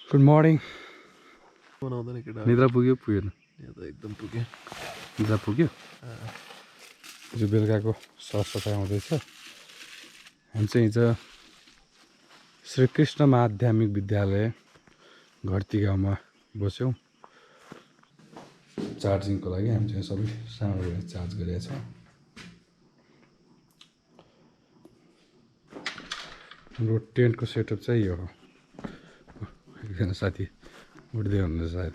Good morning. बनाउँदैन केटा निद्रा पुग्यो पुगेन? यो त एकदम पुग्यो। निद्रा पुग्यो। हिजो बेलुकाको सरसफाइ आउँदैछ। हामी चाहिँ हिजो श्रीकृष्ण माध्यमिक विद्यालय घरतीगाउँमा बस्यौँ। चार्जिङको लागि हामी चाहिँ सबै सामानहरू चार्ज गरेका छौँ। हाम्रो टेन्टको सेटअप चाहिँ यो हो। एकजना साथी उठ्दै हुनुहुन्छ सायद।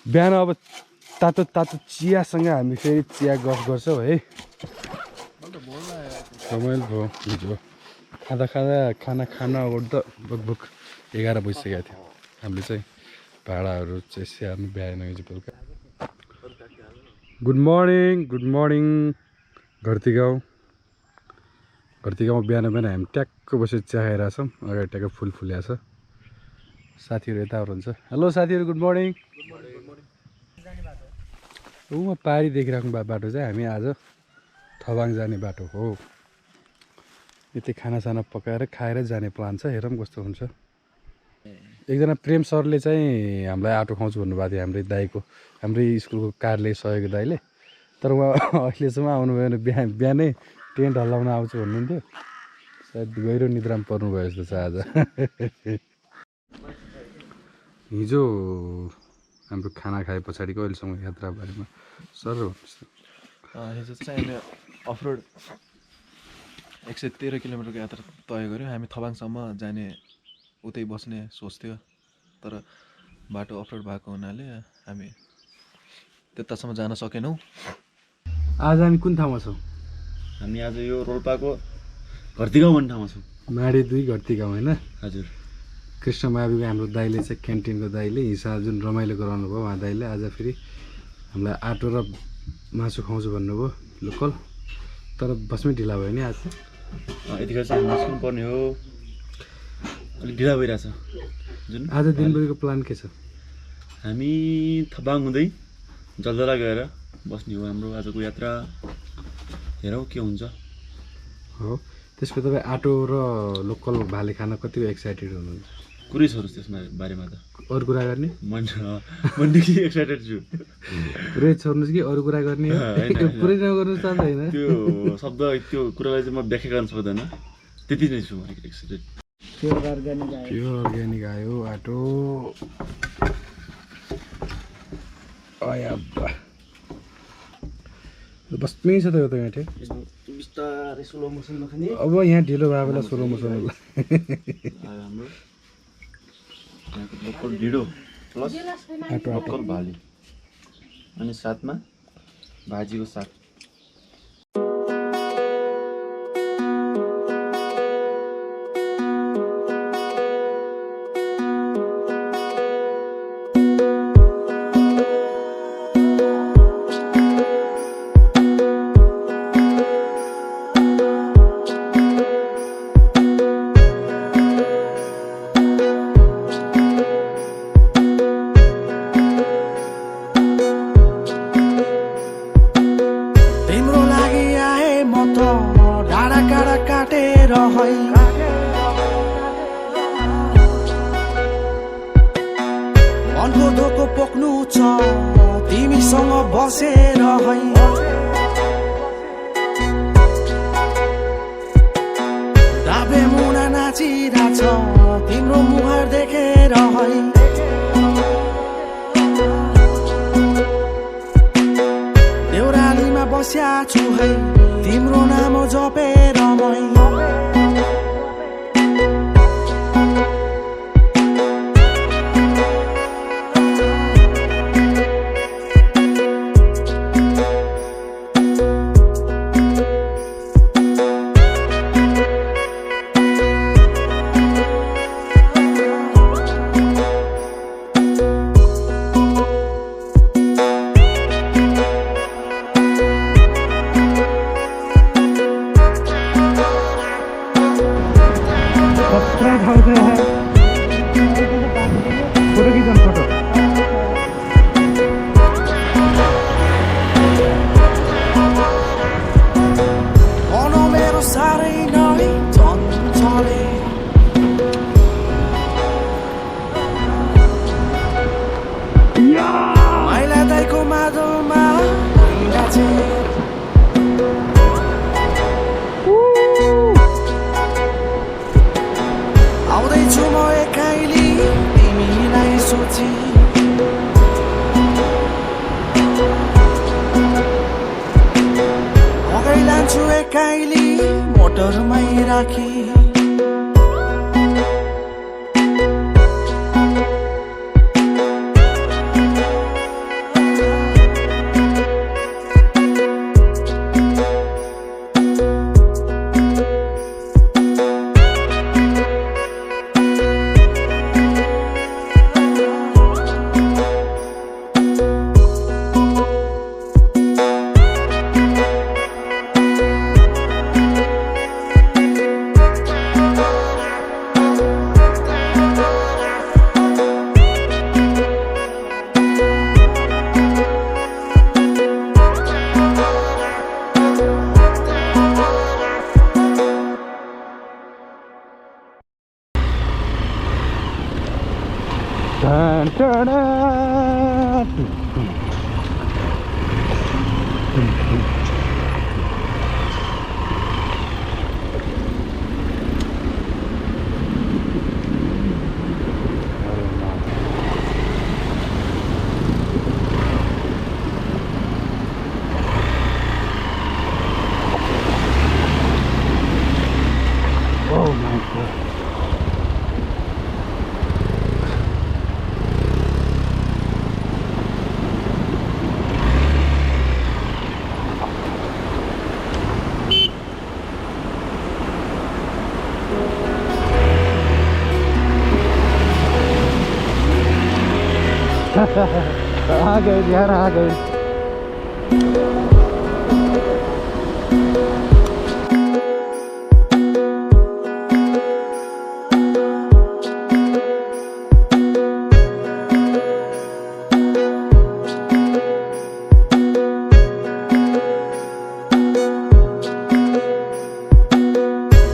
बिहान अब तातो तातो चियासँग हामी फेरि चिया गफ गर्छौँ है। रमाइलो भयो हिजो खाँदा खाना ओर्दा लगभग 11 बजिसकेको थियो। हामीले चाहिँ भाँडाहरू चाहिँ स्याहार्नु भ्याएन हिजो बेलुका। गुड मर्निङ घरतीगाउँ बिहान हामी ट्याक्क बसेर चिया खाइरहेछौँ। अगाडि ट्याक्क फुल फुल्या छ। साथीहरू यता हुनुहुन्छ। हेलो साथीहरू, गुड मर्निङ। उमा पारी देखिराख्नु भएको बाटो चाहिँ हामी आज थबाङ जाने बाटो हो। यति खानासाना पकाएर खाएर जाने प्लान छ। हेरौँ कस्तो हुन्छ। एकजना प्रेम सरले चाहिँ हामीलाई आटो खुवाउँछु भन्नुभएको थियो। हाम्रै स्कुलको कार्यालय सहयोगी दाइले। तर उहाँ अहिलेसम्म आउनु भएन। बिहानै टेन्ट हल्लाउन आउँछु भन्नुहुन्थ्यो। सायद गहिरो निद्रामा पर्नुभयो जस्तो छ आज। हिजो हाम्रो खाना खाए पछाडिको अहिलेसम्म यात्राबारेमा सर भन्नुहोस् न। हिजो चाहिँ हामी अफरोड 113 किलोमिटरको यात्रा तय गऱ्यौँ। हामी थबाङसम्म जाने उतै बस्ने सोच थियो। तर बाटो अफरोड भएको हुनाले हामी त्यतासम्म जान सकेनौँ। आज हामी कुन ठाउँमा छौँ? हामी आज यो रोल्पाको घरतीगाउँ भन्ने ठाउँमा छौँ। माडी 2 घरतीगाउँ होइन? हजुर। कृष्ण माविको हाम्रो दाइले चाहिँ क्यान्टिनको दाइले हिसाब जुन रमाइलो गराउनु भयो उहाँ दाइले आज फेरि हामीलाई आटो र मासु खुवाउँछु भन्नुभयो लोकल। तर बसमै ढिला भयो नि आज। यतिखेर चाहिँ हामी निस्किनु पर्ने हो। अलिक ढिला भइरहेछ। जुन आज दिनभरिको प्लान के छ? हामी थबाङ हुँदै जलजला गएर बस्ने हो हाम्रो आजको यात्रा। हेरौँ के हुन्छ। हो, त्यसको तपाईँ आटो र लोकल भाले खान कतिको एक्साइटेड हुनुहुन्छ? कुरै छोड्नुहोस् त्यसमा बारेमा त। अरू कुरा गर्ने? मनदेखि एक्साइटेड छु। पुरै छोड्नुहोस् कि अरू कुरा गर्ने? पुरै नगर्नुहोस् त होइन? त्यो शब्द त्यो कुरालाई चाहिँ म व्याख्या गर्न सक्दैन। त्यति नै छु म एक्साइटेड। प्योर अर्ग्यानिक आयो आटो। अयब्बा बस्मै छ त यो त यहाँ ठिक। बिस्तारै स्लो मोसनमा खाने। अब यहाँ ढिलो भयो बेला स्लो मोसन हाम्रो यहाँको लोकल ढिडो प्लस आटो लोकल भाली अनि साथमा भाजीको साग। मनको धोको पोख्नु छ तिमीसँग बसेर है। दाबे मुना नाचिरहेछ तिम्रो मुहार देखेर है। देउरालीमा बस्या छु है तिम्रो नाम जपेर मै। एक्काइली मोटरमै राखी आ गए यार, आ गए।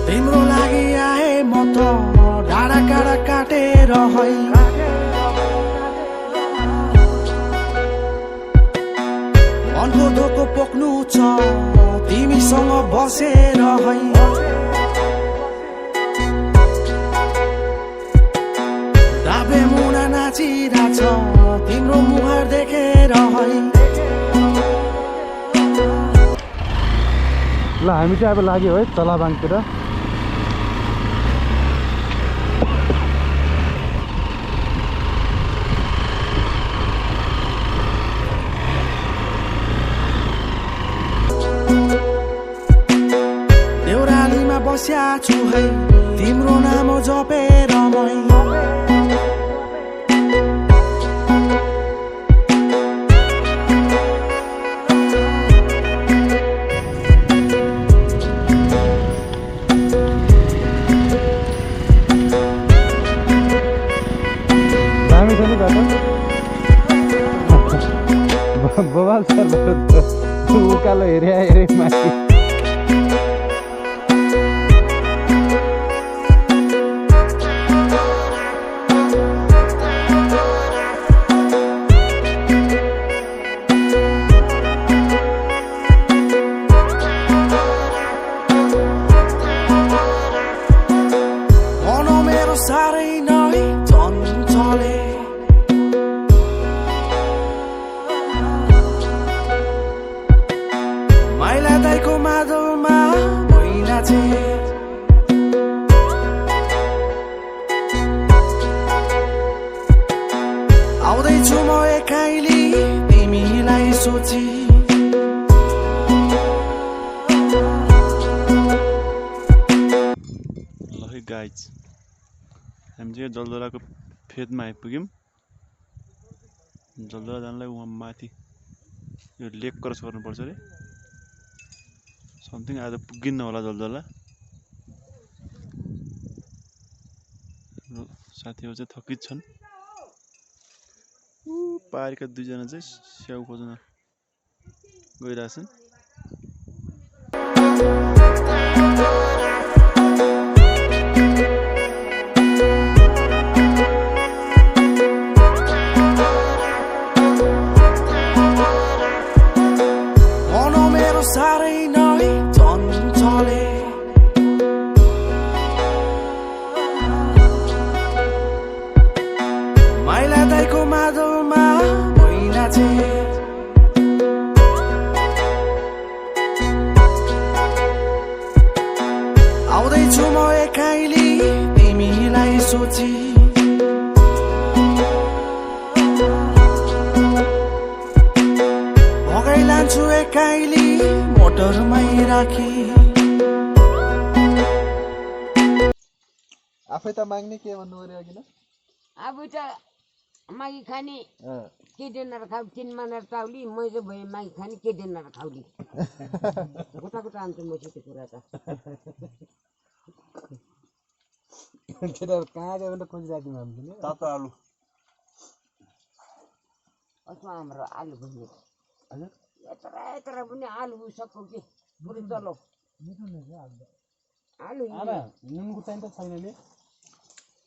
तिम्रो लागि आए म त डाँडा काँडा काटेर है मनको धोको पोख्नु छ तिमीसँग बसेर है दाबे मुना नाचिरहेछ तिम्रो मुहार देखेर है ल हामी चाहिँ अब लाग्यो है चलाबाङतिर। देउरालीमा बस्या छु है तिम्रो नाम जपेर मै दामी छ नि बाटो। बवाल छ उकालो हेरे माथि। साह्रै नै चञ्चले माइला दाइको मादलमा मै नाचे आउँदैछु म एक्काइली तिमीलाई सोची ल है गाइज हामी चाहिँ जलजलाको फेदमा आइपुग्यौँ। जलजला जानलाई उहाँ माथि यो लेक क्रस गर्नुपर्छ अरे समथिङ। आज पुगिन्न होला जलजला। साथीहरू चाहिँ थकित छन्। पारिका दुईजना चाहिँ स्याउ खोज्न गइरहेछन्। साह्रै नै चञ्चले माइला दाइको मादलमा मै नाचे सोची भगाइ लान्छु एक्काइली मोटरमै राखी आफै त माग्ने के भन्नु पर्यो अघि न अब त मागी खाने के देनार खाऊ तिन मानेर चाउली मैले भए मागी खाने के देनार खाउली गोटा गोटा आउँछ मसित कुरा त केटाहरू कहाँ गयो भने खोजिरहेको थियौँ हामीले तातो आलु असमा हाम्रो आलु भन्ने हजुर यत्र यत्र पनि आलु सक्छौ के पुरै चलो आलु आमा नुनको टाइम त छैन नि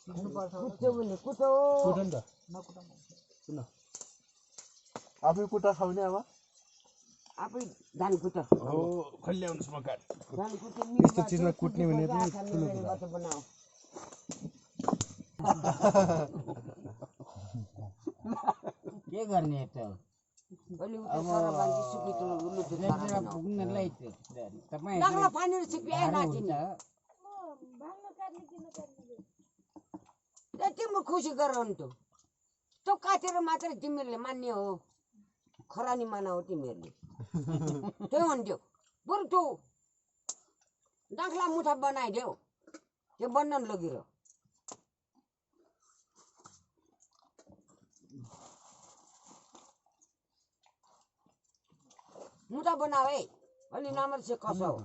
कुट्यो भने कुटो कुट नि त सुन आफै कुटा खाउने अब आफै धान कुट हो खल्ल्या हुन्छ म काट धान कुट्यो यस्तो चिजमा कुट्ने भने पनि ठुलो कुरा बनाऊ के गर्ने त अलि उता सरबाङ्गी सुकितो उलुतो पुग्नलाई तपाईँ डाक्ला पानीले सिपिए नाचिन्छ तिम्रो खुसी गराउनु त त्यो काटेर मात्रै तिमीहरूले मान्ने हो खरानी माना हो तिमीहरूले त्यही हुन्थ्यो बरु त्यो डाक्ला मुठा बनाइदेऊ त्यो बन्न लगिर मुठा बनाऊ है अलि नम्बर से कसो हो